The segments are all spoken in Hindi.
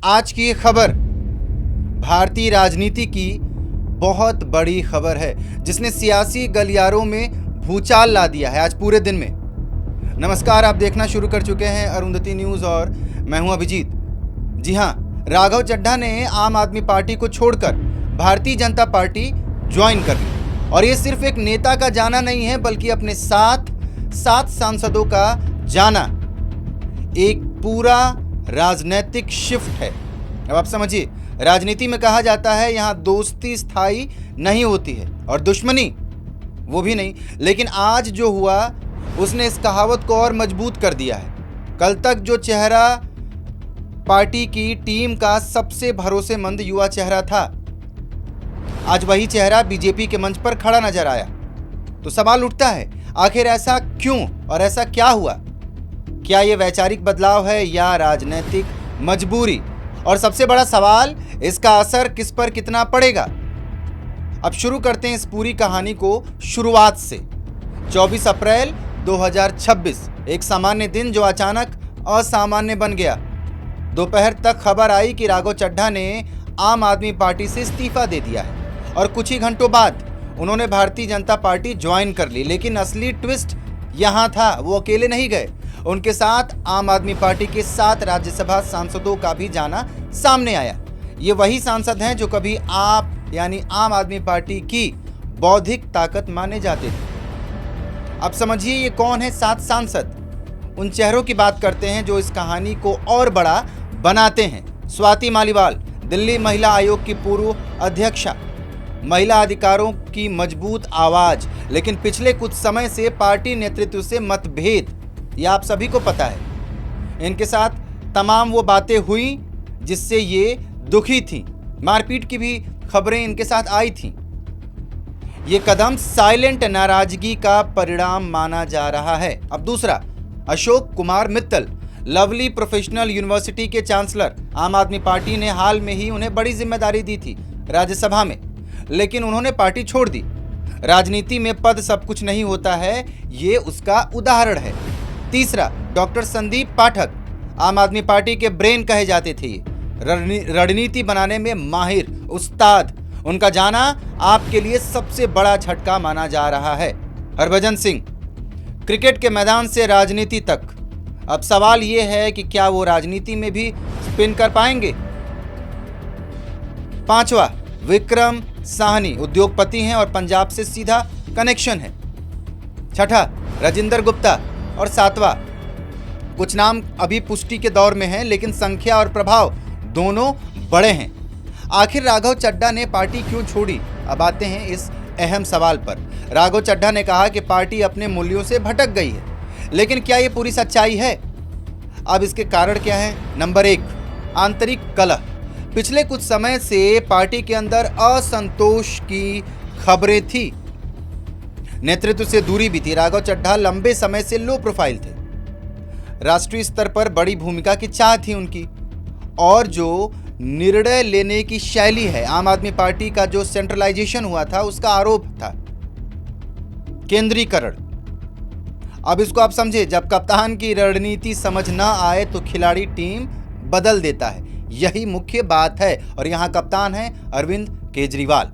आज की ये खबर भारतीय राजनीति की बहुत बड़ी खबर है जिसने सियासी गलियारों में भूचाल ला दिया है आज पूरे दिन में। नमस्कार, आप देखना शुरू कर चुके हैं अरुंधति न्यूज़ और मैं हूं अभिजीत। जी हां, राघव चड्ढा ने आम आदमी पार्टी को छोड़कर भारतीय जनता पार्टी ज्वाइन कर ली और ये सिर्फ एक नेता का जाना नहीं है बल्कि अपने सात सांसदों का जाना एक पूरा राजनीतिक शिफ्ट है। अब आप समझिए, राजनीति में कहा जाता है यहाँ दोस्ती स्थायी नहीं होती है और दुश्मनी वो भी नहीं, लेकिन आज जो हुआ उसने इस कहावत को और मजबूत कर दिया है। कल तक जो चेहरा पार्टी की टीम का सबसे भरोसेमंद युवा चेहरा था, आज वही चेहरा बीजेपी के मंच पर खड़ा नजर आया। तो सवाल उठता है, आखिर ऐसा क्यों और ऐसा क्या हुआ? क्या ये वैचारिक बदलाव है या राजनीतिक मजबूरी? और सबसे बड़ा सवाल, इसका असर किस पर कितना पड़ेगा? अब शुरू करते हैं इस पूरी कहानी को शुरुआत से। 24 अप्रैल 2026, एक सामान्य दिन जो अचानक असामान्य बन गया। दोपहर तक खबर आई कि राघव चड्ढा ने आम आदमी पार्टी से इस्तीफा दे दिया है और कुछ ही घंटों बाद उन्होंने भारतीय जनता पार्टी ज्वाइन कर ली। लेकिन असली ट्विस्ट यहाँ था, वो अकेले नहीं गए, उनके साथ आम आदमी पार्टी के 7 राज्यसभा सांसदों का भी जाना सामने आया। ये वही सांसद हैं जो कभी आप यानी आम आदमी पार्टी की बौद्धिक ताकत माने जाते थे। अब समझिए ये कौन है 7 सांसद। उन चेहरों की बात करते हैं जो इस कहानी को और बड़ा बनाते हैं। स्वाति मालीवाल, दिल्ली महिला आयोग की पूर्व अध्यक्षा, महिला अधिकारों की मजबूत आवाज, लेकिन पिछले कुछ समय से पार्टी नेतृत्व से मतभेद, यह आप सभी को पता है। इनके साथ तमाम वो बातें हुई जिससे ये दुखी थी। मारपीट की भी खबरें इनके साथ आई थी। ये कदम साइलेंट नाराजगी का परिणाम माना जा रहा है। अब दूसरा, Ashok Kumar Mittal, lovely professional university के चांसलर। आम आदमी पार्टी ने हाल में ही उन्हें बड़ी जिम्मेदारी दी थी राज्यसभा में, लेकिन उन्होंने पार्टी छोड़ दी। राजनीति में पद सब कुछ नहीं होता है, ये उसका उदाहरण है। तीसरा, डॉक्टर संदीप पाठक, आम आदमी पार्टी के ब्रेन कहे जाते थे, रणनीति बनाने में माहिर उस्ताद। उनका जाना आपके लिए सबसे बड़ा झटका माना जा रहा है। हरभजन सिंह, क्रिकेट के मैदान से राजनीति तक। अब सवाल यह है कि क्या वो राजनीति में भी स्पिन कर पाएंगे? पांचवा, विक्रम साहनी, उद्योगपति हैं और पंजाब से सीधा कनेक्शन है। छठा, राजेंद्र गुप्ता और सातवां, कुछ नाम अभी पुष्टि के दौर में हैं, लेकिन संख्या और प्रभाव दोनों बड़े हैं। आखिर राघव चड्ढा ने पार्टी क्यों छोड़ी? अब आते हैं इस अहम सवाल पर। राघव चड्ढा ने कहा कि पार्टी अपने मूल्यों से भटक गई है, लेकिन क्या ये पूरी सच्चाई है? अब इसके कारण क्या है? नंबर 1, आंतरिक कलह। पिछले कुछ समय से पार्टी के अंदर असंतोष की खबरें थी, नेतृत्व से दूरी भी थी। राघव चड्ढा लंबे समय से लो प्रोफाइल थे, राष्ट्रीय स्तर पर बड़ी भूमिका की चाह थी उनकी, और जो निर्णय लेने की शैली है, आम आदमी पार्टी का जो सेंट्रलाइजेशन हुआ था उसका आरोप था, केंद्रीकरण। अब इसको आप समझे, जब कप्तान की रणनीति समझ ना आए तो खिलाड़ी टीम बदल देता है, यही मुख्य बात है। और यहां कप्तान है अरविंद केजरीवाल।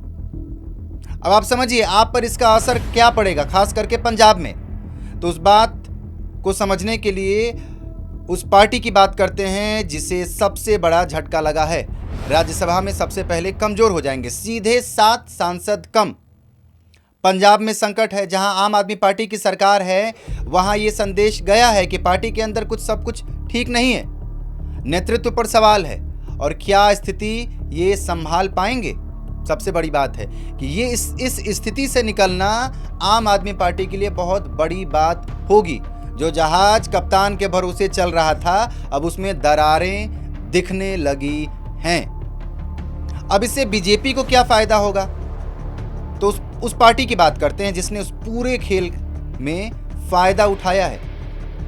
अब आप समझिए आप पर इसका असर क्या पड़ेगा, खास करके पंजाब में। तो उस बात को समझने के लिए उस पार्टी की बात करते हैं जिसे सबसे बड़ा झटका लगा है। राज्यसभा में सबसे पहले कमजोर हो जाएंगे, सीधे 7 सांसद कम। पंजाब में संकट है, जहां आम आदमी पार्टी की सरकार है, वहां यह संदेश गया है कि पार्टी के अंदर सब कुछ ठीक नहीं है। नेतृत्व पर सवाल है और क्या स्थिति ये संभाल पाएंगे? सबसे बड़ी बात है कि ये इस स्थिति से निकलना आम आदमी पार्टी के लिए बहुत बड़ी बात होगी। जो जहाज कप्तान के भरोसे चल रहा था, अब उसमें दरारें दिखने लगी हैं। अब इससे बीजेपी को क्या फायदा होगा? तो उस पार्टी की बात करते हैं जिसने उस पूरे खेल में फायदा उठाया है।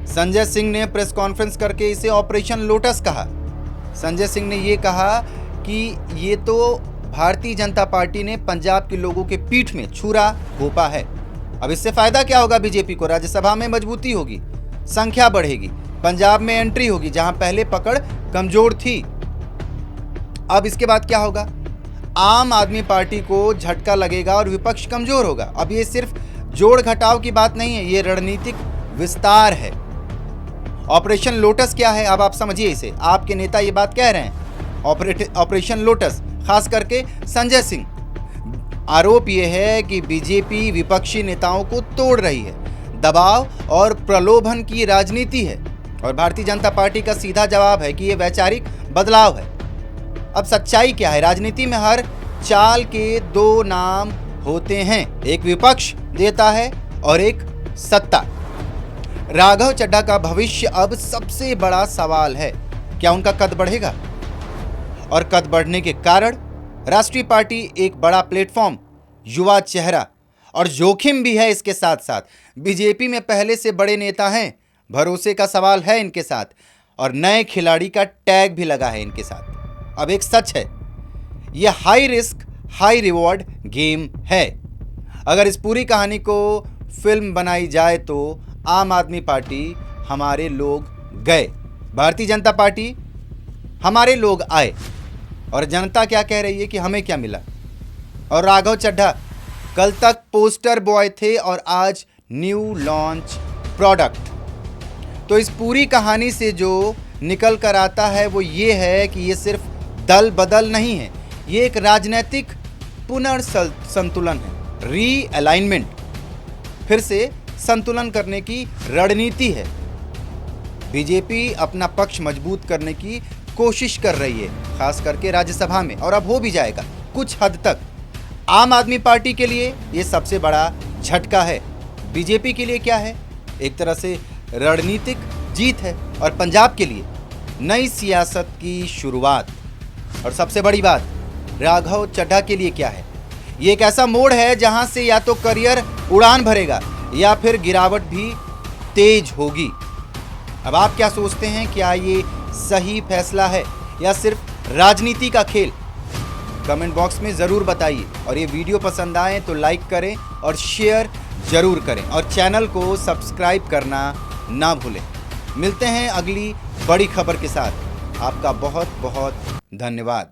संजय सिंह ने प्रेस कॉन्फ्रेंस करके इसे ऑपरेशन लोटस कहा। संजय सिंह ने ये कहा कि ये तो भारतीय जनता पार्टी ने पंजाब के लोगों के पीठ में छुरा घोंपा है। अब इससे फायदा क्या होगा बीजेपी को? राज्यसभा में मजबूती होगी, संख्या बढ़ेगी, पंजाब में एंट्री होगी जहां पहले पकड़ कमजोर थी। अब इसके बाद क्या होगा? आम आदमी पार्टी को झटका लगेगा और विपक्ष कमजोर होगा। अब ये सिर्फ जोड़ घटाव की बात नहीं है, ये रणनीतिक विस्तार है। ऑपरेशन लोटस क्या है? अब आप समझिए इसे। आपके नेता ये बात कह रहे हैं, ऑपरेशन लोटस, खास करके संजय सिंह। आरोप यह है कि बीजेपी विपक्षी नेताओं को तोड़ रही है, दबाव और प्रलोभन की राजनीति है। और भारतीय जनता पार्टी का सीधा जवाब है कि यह वैचारिक बदलाव है। अब सच्चाई क्या है? राजनीति में हर चाल के दो नाम होते हैं, एक विपक्ष देता है और एक सत्ता। राघव चड्ढा का भविष्य अब सबसे बड़ा सवाल है। क्या उनका कद बढ़ेगा? और कद बढ़ने के कारण राष्ट्रीय पार्टी एक बड़ा प्लेटफॉर्म, युवा चेहरा और जोखिम भी है। इसके साथ साथ बीजेपी में पहले से बड़े नेता हैं, भरोसे का सवाल है इनके साथ, और नए खिलाड़ी का टैग भी लगा है इनके साथ। अब एक सच है, यह high risk high reward game है। अगर इस पूरी कहानी को फिल्म बनाई जाए तो आम आदमी पार्टी हमारे लोग गए, भारतीय जनता पार्टी हमारे लोग आए, और जनता क्या कह रही है कि हमें क्या मिला। और राघव चड्ढा कल तक पोस्टर बॉय थे और आज न्यू लॉन्च प्रोडक्ट। तो इस पूरी कहानी से जो निकल कर आता है वो ये है कि ये सिर्फ दल बदल नहीं है, ये एक राजनीतिक पुनर्संतुलन है, रीअलाइनमेंट, फिर से संतुलन करने की रणनीति है। बीजेपी अपना पक्ष मजबूत करने की कोशिश कर रही है, खास करके राज्यसभा में, और अब हो भी जाएगा कुछ हद तक। आम आदमी पार्टी के लिए ये सबसे बड़ा झटका है। बीजेपी के लिए क्या है? एक तरह से रणनीतिक जीत है, और पंजाब के लिए नई सियासत की शुरुआत। और सबसे बड़ी बात, राघव चड्ढा के लिए क्या है? ये एक ऐसा मोड़ है जहां से या तो करियर उड़ान भरेगा या फिर गिरावट भी तेज होगी। अब आप क्या सोचते हैं? क्या ये सही फैसला है या सिर्फ राजनीति का खेल? कमेंट बॉक्स में ज़रूर बताइए, और ये वीडियो पसंद आए तो लाइक करें और शेयर ज़रूर करें, और चैनल को सब्सक्राइब करना ना भूलें। मिलते हैं अगली बड़ी खबर के साथ। आपका बहुत बहुत धन्यवाद।